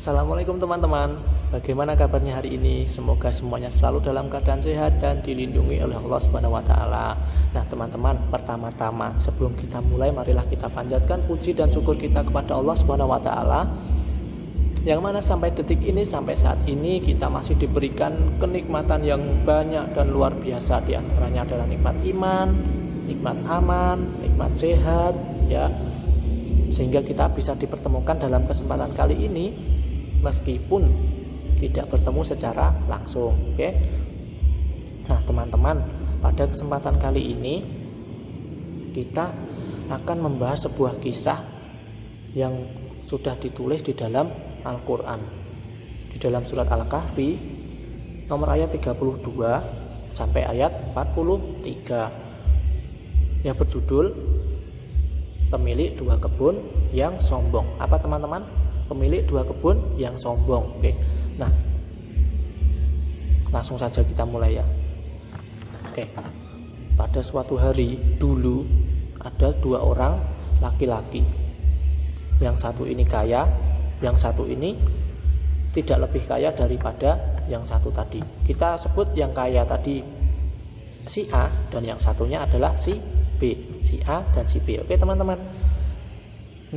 Assalamualaikum teman-teman. Bagaimana kabarnya hari ini? Semoga semuanya selalu dalam keadaan sehat dan dilindungi oleh Allah Subhanahu wa taala. Nah, teman-teman, pertama-tama sebelum kita mulai, marilah kita panjatkan puji dan syukur kita kepada Allah Subhanahu wa taala. Yang mana sampai detik ini, sampai saat ini kita masih diberikan kenikmatan yang banyak dan luar biasa. Di antaranya adalah nikmat iman, nikmat aman, nikmat sehat, ya. Sehingga kita bisa dipertemukan dalam kesempatan kali ini meskipun tidak bertemu secara langsung. Oke. Nah, teman-teman, pada kesempatan kali ini kita akan membahas sebuah kisah yang sudah ditulis di dalam Al-Quran, di dalam surat Al-Kahfi nomor ayat 32 sampai ayat 43 yang berjudul Pemilik dua kebun yang sombong. Apa teman-teman? Pemilik dua kebun yang sombong. Oke. Nah, langsung saja kita mulai ya. Oke. Pada suatu hari dulu ada dua orang laki-laki. Yang satu ini kaya, yang satu ini tidak lebih kaya daripada yang satu tadi. Kita sebut yang kaya tadi si A dan yang satunya adalah si B, si A dan si B. Oke teman-teman.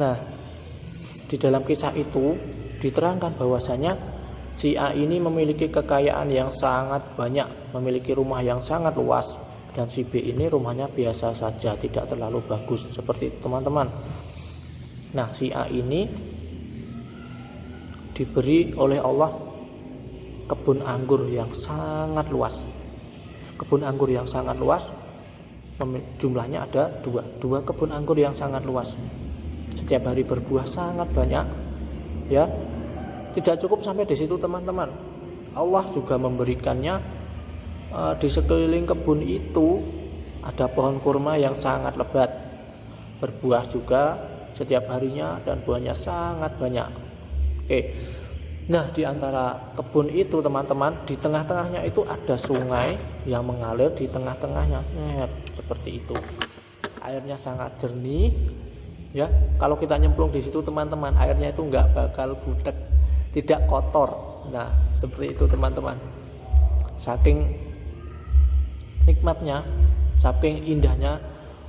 Nah, di dalam kisah itu diterangkan bahwasanya si A ini memiliki kekayaan yang sangat banyak, memiliki rumah yang sangat luas, dan si B ini rumahnya biasa saja, tidak terlalu bagus. Seperti itu teman-teman. Nah, si A ini diberi oleh Allah kebun anggur yang sangat luas. Kebun anggur yang sangat luas, jumlahnya ada dua kebun anggur yang sangat luas. Setiap hari berbuah sangat banyak, ya. Tidak cukup sampai di situ teman-teman. Allah juga memberikannya di sekeliling kebun itu ada pohon kurma yang sangat lebat, berbuah juga setiap harinya dan buahnya sangat banyak. Oke. Nah, di antara kebun itu teman-teman, di tengah-tengahnya itu ada sungai yang mengalir di tengah-tengahnya, seperti itu. Airnya sangat jernih, ya. Kalau kita nyemplung di situ teman-teman, airnya itu nggak bakal butek, tidak kotor. Nah, seperti itu teman-teman. Saking nikmatnya, saking indahnya,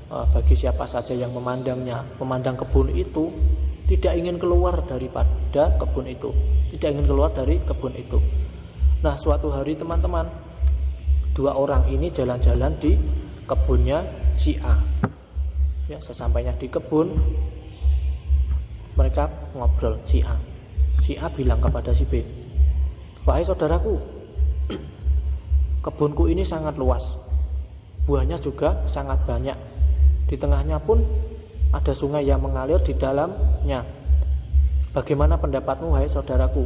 bagi siapa saja yang memandangnya, memandang kebun itu, tidak ingin keluar daripada kebun itu, tidak ingin keluar dari kebun itu. Nah, suatu hari teman-teman, dua orang ini jalan-jalan di kebunnya si A. Ya, sesampainya di kebun, mereka ngobrol. Si A bilang kepada si B, "Wahai saudaraku, kebunku ini sangat luas, buahnya juga sangat banyak. Di tengahnya pun ada sungai yang mengalir di dalamnya. Bagaimana pendapatmu, wahai saudaraku?"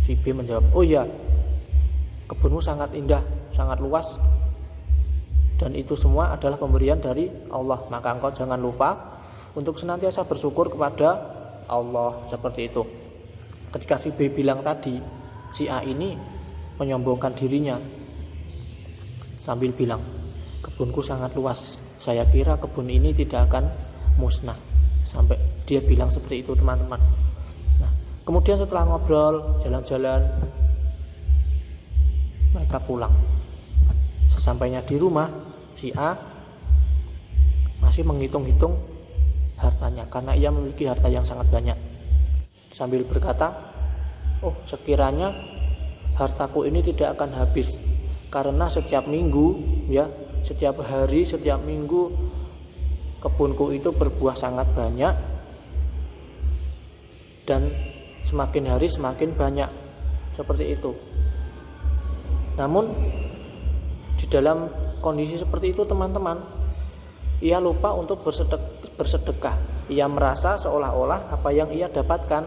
Si B menjawab, "Oh ya, kebunmu sangat indah, sangat luas, dan itu semua adalah pemberian dari Allah. Maka engkau jangan lupa untuk senantiasa bersyukur kepada Allah." Seperti itu. Ketika si B bilang tadi, si A ini menyombongkan dirinya sambil bilang, "Kebunku sangat luas, saya kira kebun ini tidak akan musnah." Sampai dia bilang seperti itu teman-teman. Nah, kemudian setelah ngobrol, jalan-jalan, mereka pulang. Sesampainya di rumah, si A masih menghitung-hitung hartanya karena ia memiliki harta yang sangat banyak. Sambil berkata, "Oh, sekiranya hartaku ini tidak akan habis, karena setiap minggu, ya, setiap hari, setiap minggu kebunku itu berbuah sangat banyak, dan semakin hari semakin banyak." Seperti itu. Namun di dalam kondisi seperti itu teman-teman, ia lupa untuk bersedekah. Ia merasa seolah-olah apa yang ia dapatkan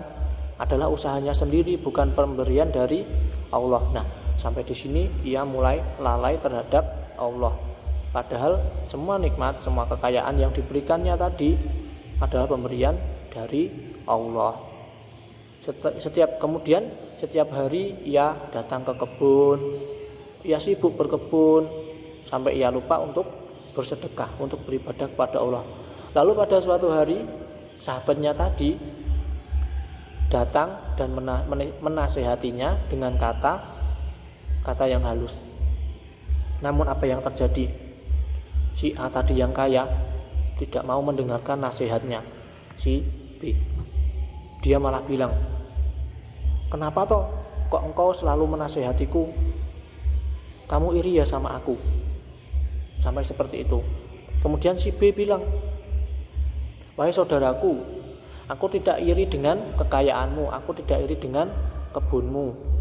adalah usahanya sendiri, bukan pemberian dari Allah. Nah, sampai di sini ia mulai lalai terhadap Allah. Padahal semua nikmat, semua kekayaan yang diberikannya tadi adalah pemberian dari Allah. Setiap hari ia datang ke kebun, ia sibuk berkebun, sampai ia lupa untuk bersedekah, untuk beribadah kepada Allah. Lalu pada suatu hari, sahabatnya tadi datang dan menasehatinya dengan kata yang halus. Namun apa yang terjadi? Si A tadi yang kaya tidak mau mendengarkan nasihatnya si B. Dia malah bilang, "Kenapa toh kok engkau selalu menasehatiku? Kamu iri ya sama aku?" Sampai seperti itu. Kemudian si B bilang, "Wahai saudaraku, aku tidak iri dengan kekayaanmu, aku tidak iri dengan kebunmu.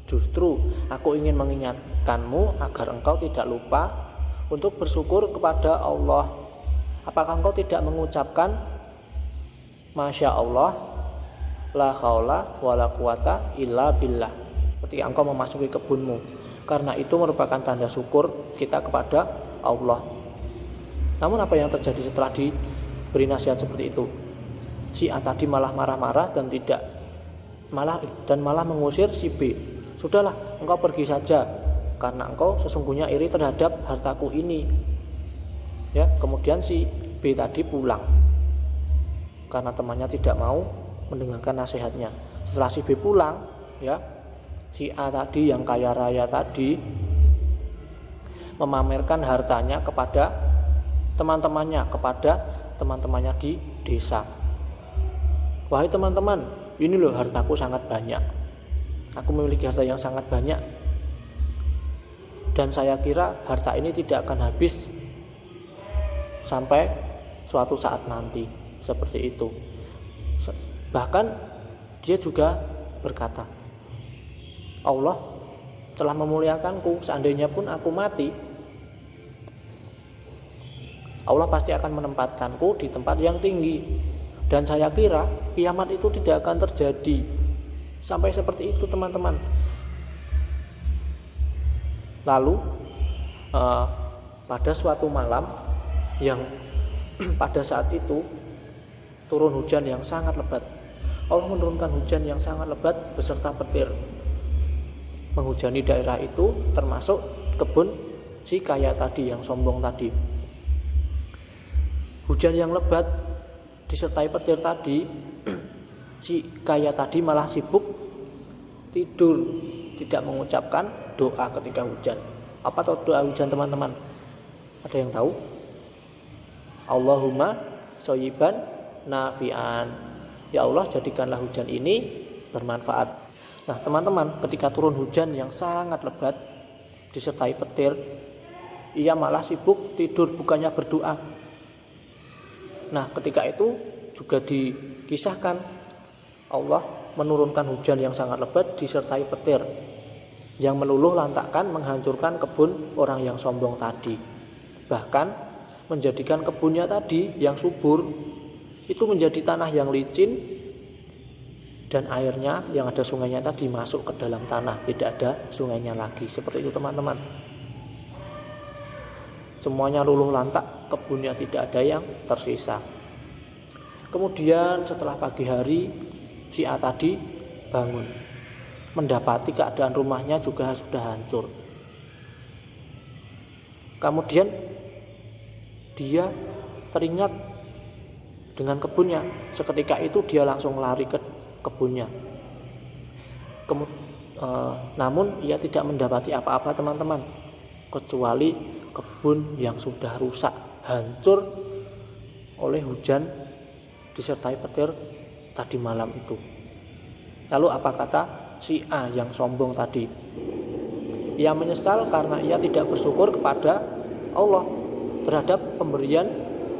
Justru aku ingin mengingatkanmu agar engkau tidak lupa untuk bersyukur kepada Allah. Apakah engkau tidak mengucapkan Masya Allah, la haula wala quwata illa billah ketika engkau memasuki kebunmu? Karena itu merupakan tanda syukur kita kepada Allah." Namun apa yang terjadi setelah diberi nasihat seperti itu? Si A tadi malah marah-marah dan malah mengusir si B. "Sudahlah, engkau pergi saja karena engkau sesungguhnya iri terhadap hartaku ini." Ya, kemudian si B tadi pulang karena temannya tidak mau mendengarkan nasihatnya. Setelah si B pulang, ya, si A tadi yang kaya raya tadi memamerkan hartanya kepada teman-temannya di desa. "Wahai teman-teman, ini loh hartaku sangat banyak. Aku memiliki harta yang sangat banyak. Dan saya kira harta ini tidak akan habis sampai suatu saat nanti." Seperti itu. Bahkan dia juga berkata, "Allah telah memuliakanku, seandainya pun aku mati, Allah pasti akan menempatkanku di tempat yang tinggi. Dan saya kira kiamat itu tidak akan terjadi." Sampai seperti itu, teman-teman. Lalu pada suatu malam yang pada saat itu turun hujan yang sangat lebat. Allah menurunkan hujan yang sangat lebat beserta petir, menghujani daerah itu, termasuk kebun si kaya tadi yang sombong tadi. Hujan yang lebat disertai petir tadi, si kaya tadi malah sibuk tidur, tidak mengucapkan doa ketika hujan. Apa doa hujan, teman-teman? Ada yang tahu? Allahumma shoyiban nafi'an. Ya Allah, jadikanlah hujan ini bermanfaat. Nah, teman-teman, ketika turun hujan yang sangat lebat disertai petir, ia malah sibuk tidur, bukannya berdoa. Nah, ketika itu juga dikisahkan Allah menurunkan hujan yang sangat lebat disertai petir yang meluluh lantakkan menghancurkan kebun orang yang sombong tadi. Bahkan menjadikan kebunnya tadi yang subur itu menjadi tanah yang licin, dan airnya yang ada sungainya tadi masuk ke dalam tanah, tidak ada sungainya lagi. Seperti itu, teman-teman. Semuanya luluh lantak, kebunnya tidak ada yang tersisa. Kemudian setelah pagi hari, si A tadi bangun, mendapati keadaan rumahnya juga sudah hancur. Kemudian dia teringat dengan kebunnya. Seketika itu dia langsung lari ke kebunnya. Namun ia tidak mendapati apa-apa, teman-teman, kecuali kebun yang sudah rusak, hancur oleh hujan disertai petir tadi malam itu. Lalu apa kata si A yang sombong tadi? Ia menyesal karena ia tidak bersyukur kepada Allah terhadap pemberian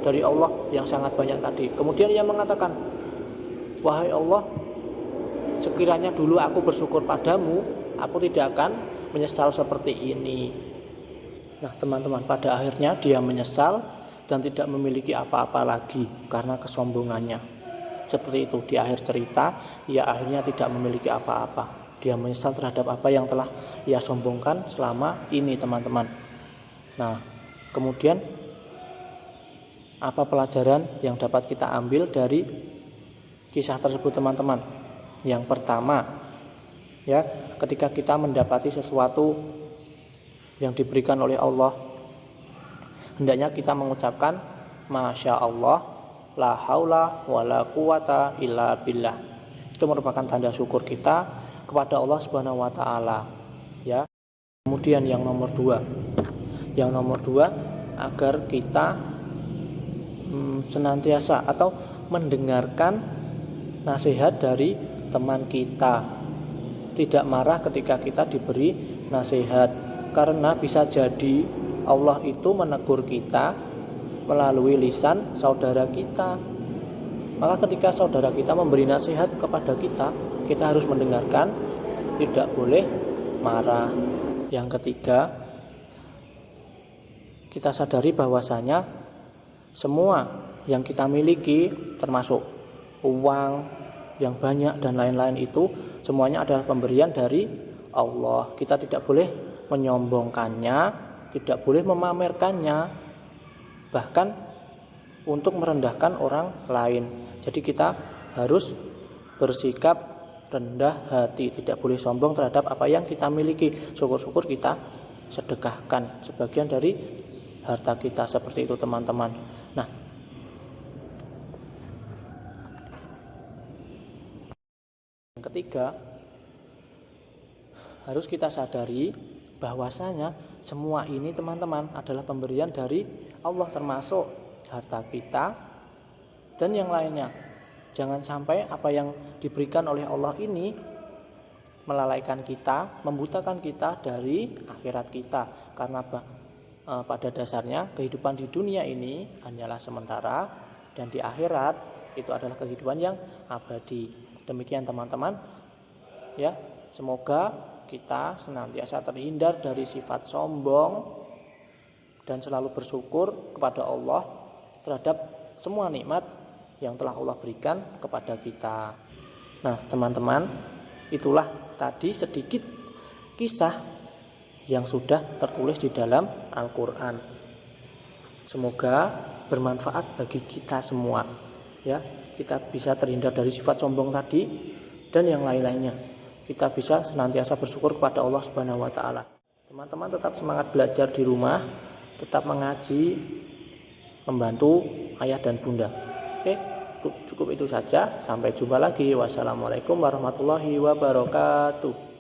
dari Allah yang sangat banyak tadi. Kemudian ia mengatakan, "Wahai Allah, sekiranya dulu aku bersyukur padamu, aku tidak akan menyesal seperti ini." Nah, teman-teman, pada akhirnya dia menyesal dan tidak memiliki apa-apa lagi karena kesombongannya. Seperti itu, di akhir cerita ia akhirnya tidak memiliki apa-apa. Dia menyesal terhadap apa yang telah ia sombongkan selama ini, teman-teman. Nah, kemudian apa pelajaran yang dapat kita ambil dari kisah tersebut, teman-teman? Yang pertama, ya, ketika kita mendapati sesuatu yang diberikan oleh Allah, hendaknya kita mengucapkan Masya Allah, la haula wala quwata illa billah. Itu Itu merupakan tanda syukur kita kepada Allah Subhanahu wa taala, ya. Kemudian yang nomor dua, agar kita senantiasa atau mendengarkan nasihat dari teman kita, tidak marah ketika kita diberi nasihat, karena bisa jadi Allah itu menegur kita melalui lisan saudara kita. Maka ketika saudara kita memberi nasihat kepada kita, kita harus mendengarkan, tidak boleh marah. Yang ketiga, kita sadari bahwasanya semua yang kita miliki, termasuk uang yang banyak dan lain-lain, itu semuanya adalah pemberian dari Allah. Kita tidak boleh menyombongkannya, tidak boleh memamerkannya, bahkan untuk merendahkan orang lain. Jadi kita harus bersikap rendah hati, tidak boleh sombong terhadap apa yang kita miliki. Syukur-syukur kita sedekahkan sebagian dari harta kita, seperti itu teman-teman. Nah, yang ketiga, harus kita sadari bahwasanya semua ini teman-teman adalah pemberian dari Allah, termasuk harta kita dan yang lainnya. Jangan sampai apa yang diberikan oleh Allah ini melalaikan kita, membutakan kita dari akhirat kita. Karena pada dasarnya kehidupan di dunia ini hanyalah sementara, dan di akhirat itu adalah kehidupan yang abadi. Demikian teman-teman, ya. Semoga kita senantiasa terhindar dari sifat sombong dan selalu bersyukur kepada Allah terhadap semua nikmat yang telah Allah berikan kepada kita. Nah, teman-teman, itulah tadi sedikit kisah yang sudah tertulis di dalam Al-Quran. Semoga bermanfaat bagi kita semua, ya. Kita bisa terhindar dari sifat sombong tadi dan yang lain-lainnya. Kita bisa senantiasa bersyukur kepada Allah Subhanahu wa taala. Teman-teman tetap semangat belajar di rumah, tetap mengaji, membantu ayah dan bunda. Oke, cukup itu saja. Sampai jumpa lagi. Wassalamualaikum warahmatullahi wabarakatuh.